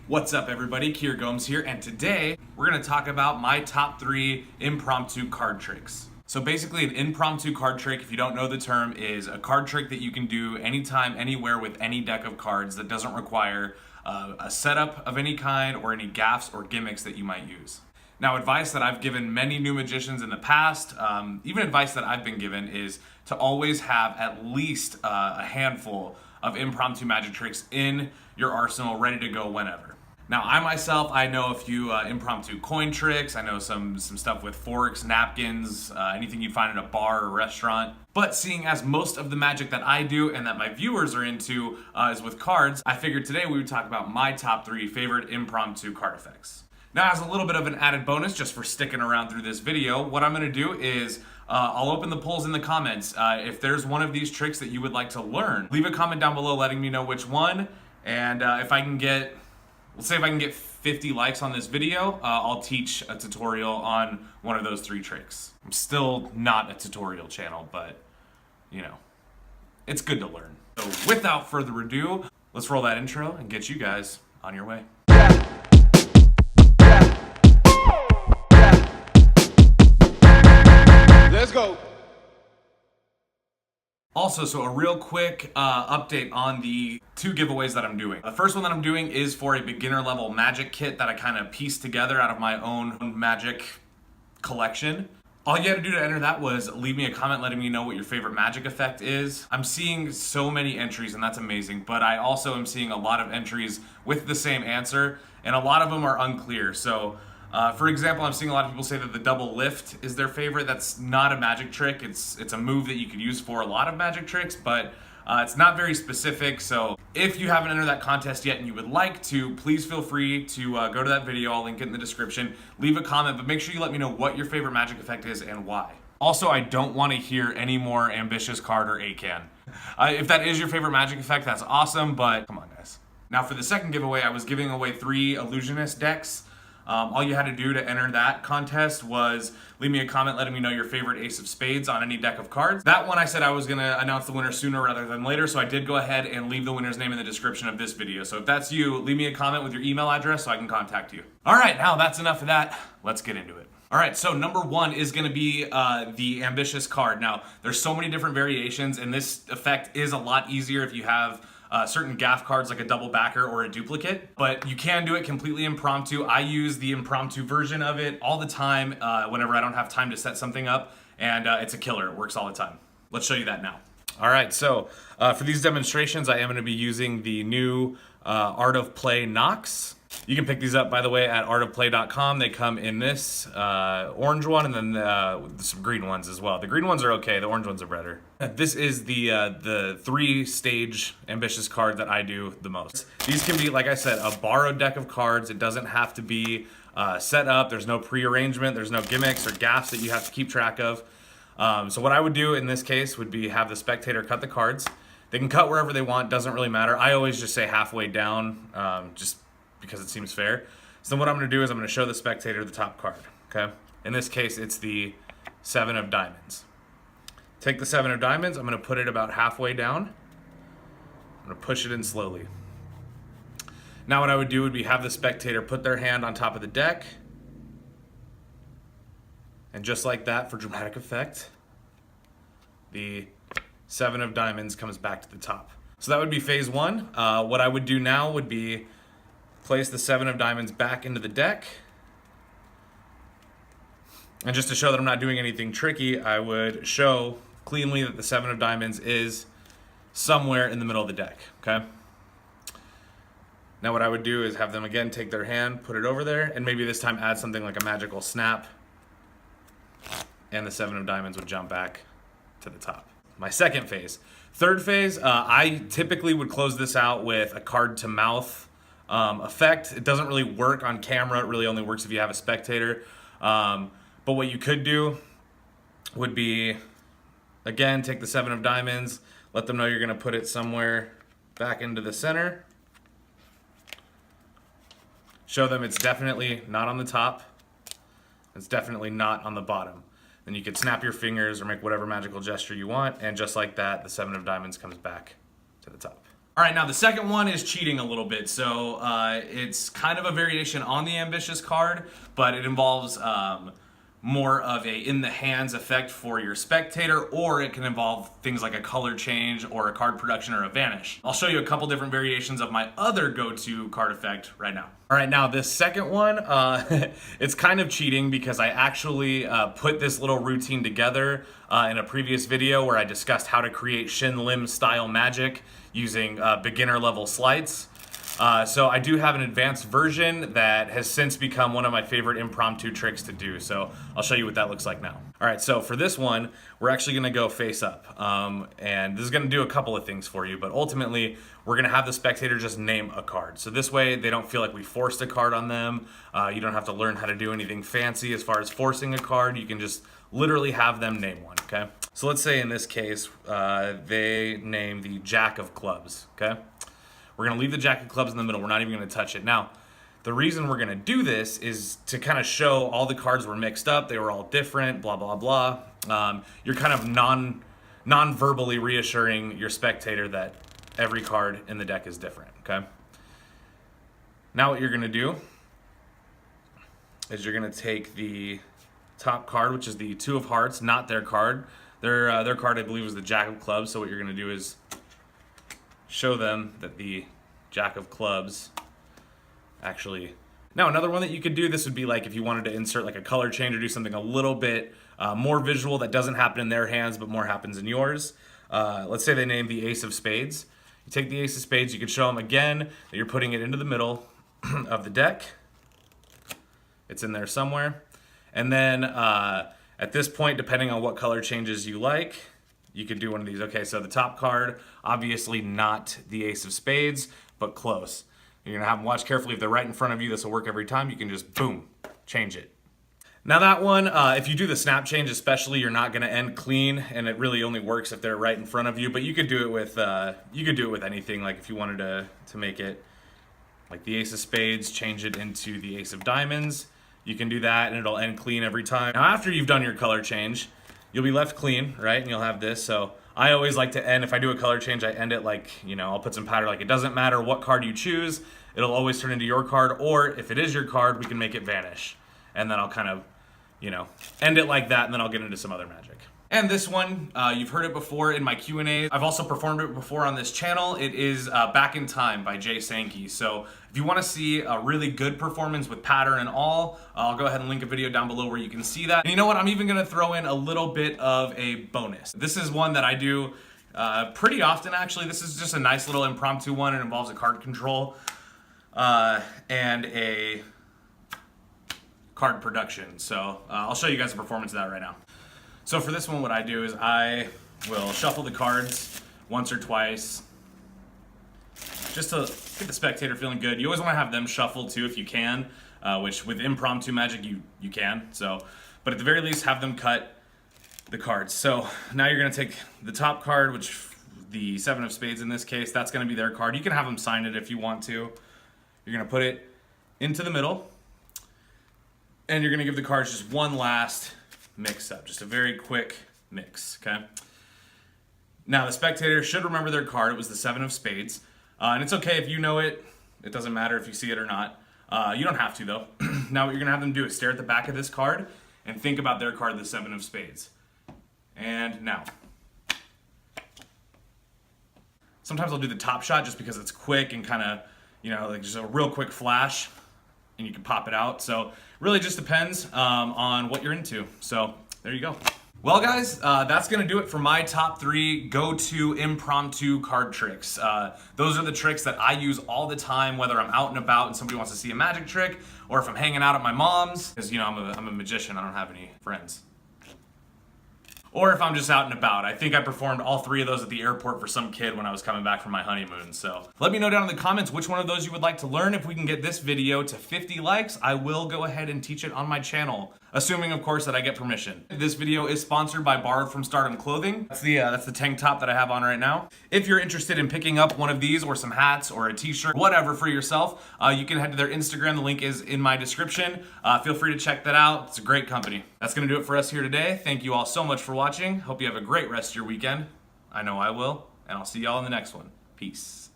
What's up everybody, Kier Gomes here, and today we're going to talk about my top 3 impromptu card tricks. So basically an impromptu card trick, if you don't know the term, is a card trick that you can do anytime, anywhere with any deck of cards that doesn't require a setup of any kind or any gaffes or gimmicks that you might use. Now, advice that I've given many new magicians in the past, even advice that I've been given, is to always have at least a handful of impromptu magic tricks in your arsenal ready to go whenever. Now, I know a few impromptu coin tricks. I know some stuff with forks, napkins, anything you'd find in a bar or restaurant. But seeing as most of the magic that I do and that my viewers are into is with cards, I figured today we would talk about my top 3 favorite impromptu card effects. Now, as a little bit of an added bonus, just for sticking around through this video, what I'm gonna do is I'll open the polls in the comments. If there's one of these tricks that you would like to learn, leave a comment down below letting me know which one. And if I can get, let's say if I can get 50 likes on this video, I'll teach a tutorial on one of those 3 tricks. I'm still not a tutorial channel, but you know, it's good to learn. So without further ado, let's roll that intro and get you guys on your way. Let's go. Also, so a real quick update on the 2 giveaways that I'm doing. The first one that I'm doing is for a beginner level magic kit that I kind of pieced together out of my own magic collection. All you had to do to enter that was leave me a comment letting me know what your favorite magic effect is. I'm seeing so many entries and that's amazing, but I also am seeing a lot of entries with the same answer and a lot of them are unclear. So for example, I'm seeing a lot of people say that the double lift is their favorite. That's not a magic trick. It's a move that you could use for a lot of magic tricks, but it's not very specific. So if you haven't entered that contest yet and you would like to, please feel free to go to that video. I'll link it in the description. Leave a comment, but make sure you let me know what your favorite magic effect is and why. Also, I don't want to hear any more ambitious card or ACAN. If that is your favorite magic effect, that's awesome, but come on guys. Now for the second giveaway, I was giving away 3 Ellusionist decks. All you had to do to enter that contest was leave me a comment letting me know your favorite ace of spades on any deck of cards. That one I said I was gonna announce the winner sooner rather than later, so I did go ahead and leave the winner's name in the description of this video. So if that's you, leave me a comment with your email address so I can contact you. All right, now that's enough of that. Let's get into it. All right, so number 1 is gonna be the ambitious card. Now, there's so many different variations, and this effect is a lot easier if you have certain gaff cards like a double backer or a duplicate, but you can do it completely impromptu. I use the impromptu version of it all the time whenever I don't have time to set something up, and it's a killer. It works all the time. Let's show you that now. All right, so for these demonstrations, I am going to be using the new Art of Play Knox. You can pick these up, by the way, at artofplay.com. They come in this orange one and then some green ones as well. The green ones are okay, the orange ones are better. This is the 3-stage ambitious card that I do the most. These can be, like I said, a borrowed deck of cards. It doesn't have to be set up. There's no pre-arrangement. There's no gimmicks or gaffes that you have to keep track of. So what I would do in this case would be have the spectator cut the cards. They can cut wherever they want, doesn't really matter. I always just say halfway down, just because it seems fair. So what I'm gonna do is I'm gonna show the spectator the top card, okay? In this case, it's the 7 of diamonds. Take the 7 of diamonds, I'm gonna put it about halfway down. I'm gonna push it in slowly. Now what I would do would be have the spectator put their hand on top of the deck. And just like that, for dramatic effect, the 7 of diamonds comes back to the top. So that would be phase 1. What I would do now would be place the 7 of diamonds back into the deck. And just to show that I'm not doing anything tricky, I would show cleanly that the 7 of diamonds is somewhere in the middle of the deck, okay? Now what I would do is have them again take their hand, put it over there, and maybe this time add something like a magical snap, and the 7 of diamonds would jump back to the top. My second phase. Third phase, I typically would close this out with a card to mouth effect. It doesn't really work on camera. It really only works if you have a spectator. But what you could do would be, again, take the 7 of diamonds, let them know you're gonna put it somewhere back into the center. Show them it's definitely not on the top. It's definitely not on the bottom. Then you could snap your fingers or make whatever magical gesture you want, and just like that, the 7 of diamonds comes back to the top. All right, now the second one is cheating a little bit. So it's kind of a variation on the ambitious card, but it involves more of a in the hands effect for your spectator, or it can involve things like a color change or a card production or a vanish. I'll show you a couple different variations of my other go-to card effect right now. All right, now this second one, it's kind of cheating because I actually put this little routine together in a previous video where I discussed how to create Shin Lim style magic using beginner level sleights. So I do have an advanced version that has since become one of my favorite impromptu tricks to do. So I'll show you what that looks like now. All right, so for this one, we're actually gonna go face up. And this is gonna do a couple of things for you, but ultimately, we're gonna have the spectator just name a card. So this way, they don't feel like we forced a card on them. You don't have to learn how to do anything fancy as far as forcing a card. You can just literally have them name one, okay? So let's say in this case, they name the Jack of Clubs, okay? We're gonna leave the Jack of Clubs in the middle. We're not even gonna touch it. Now, the reason we're gonna do this is to kind of show all the cards were mixed up. They were all different, blah, blah, blah. You're kind of non-verbally reassuring your spectator that every card in the deck is different, okay? Now what you're gonna do is you're gonna take the top card, which is the Two of Hearts, not their card. Their card, I believe, was the Jack of Clubs. So what you're gonna do is show them that the Jack of Clubs actually... Now, another one that you could do, this would be like if you wanted to insert like a color change or do something a little bit more visual that doesn't happen in their hands but more happens in yours. Let's say they name the Ace of Spades. You take the Ace of Spades, you could show them again that you're putting it into the middle of the deck. It's in there somewhere. And then at this point, depending on what color changes you like, you could do one of these. Okay, so the top card, obviously not the Ace of Spades, but close. You're gonna have them watch carefully. If they're right in front of you, this will work every time. You can just, boom, change it. Now that one, if you do the snap change especially, you're not gonna end clean, and it really only works if they're right in front of you, but you could do it with anything. Like if you wanted to make it like the Ace of Spades, change it into the Ace of Diamonds, you can do that and it'll end clean every time. Now after you've done your color change, you'll be left clean, right? And you'll have this. So I always like to end, if I do a color change, I end it like, you know, I'll put some powder. Like it doesn't matter what card you choose, it'll always turn into your card. Or if it is your card, we can make it vanish. And then I'll kind of, you know, end it like that, and then I'll get into some other magic. And this one, you've heard it before in my Q&A. I've also performed it before on this channel. It is Back in Time by Jay Sankey. So if you want to see a really good performance with pattern and all, I'll go ahead and link a video down below where you can see that. And you know what? I'm even going to throw in a little bit of a bonus. This is one that I do pretty often, actually. This is just a nice little impromptu one. It involves a card control and a card production. So I'll show you guys a performance of that right now. So for this one, what I do is I will shuffle the cards once or twice just to get the spectator feeling good. You always want to have them shuffle too if you can, which with impromptu magic you can. So, but at the very least, have them cut the cards. So now you're going to take the top card, which the Seven of Spades in this case, that's going to be their card. You can have them sign it if you want to. You're going to put it into the middle, and you're going to give the cards just one last mix up, just a very quick mix, okay? Now the spectator should remember their card. It was the Seven of Spades, and it's okay if you know it. It doesn't matter if you see it or not. You don't have to though. Now what you're gonna have them do is stare at the back of this card and think about their card, the Seven of Spades. And now, sometimes I'll do the top shot just because it's quick and kind of, you know, like just a real quick flash, and you can pop it out. So really just depends on what you're into. So there you go. Well guys, that's gonna do it for my top 3 go-to impromptu card tricks. Those are the tricks that I use all the time, whether I'm out and about and somebody wants to see a magic trick, or if I'm hanging out at my mom's, because you know I'm a magician, I don't have any friends. Or if I'm just out and about. I think I performed all 3 of those at the airport for some kid when I was coming back from my honeymoon. So let me know down in the comments which one of those you would like to learn. If we can get this video to 50 likes, I will go ahead and teach it on my channel. Assuming, of course, that I get permission. This video is sponsored by Borrowed from Stardom Clothing. That's the tank top that I have on right now. If you're interested in picking up one of these or some hats or a t-shirt, whatever for yourself, you can head to their Instagram. The link is in my description. Feel free to check that out. It's a great company. That's gonna do it for us here today. Thank you all so much for watching. Hope you have a great rest of your weekend. I know I will, and I'll see y'all in the next one. Peace.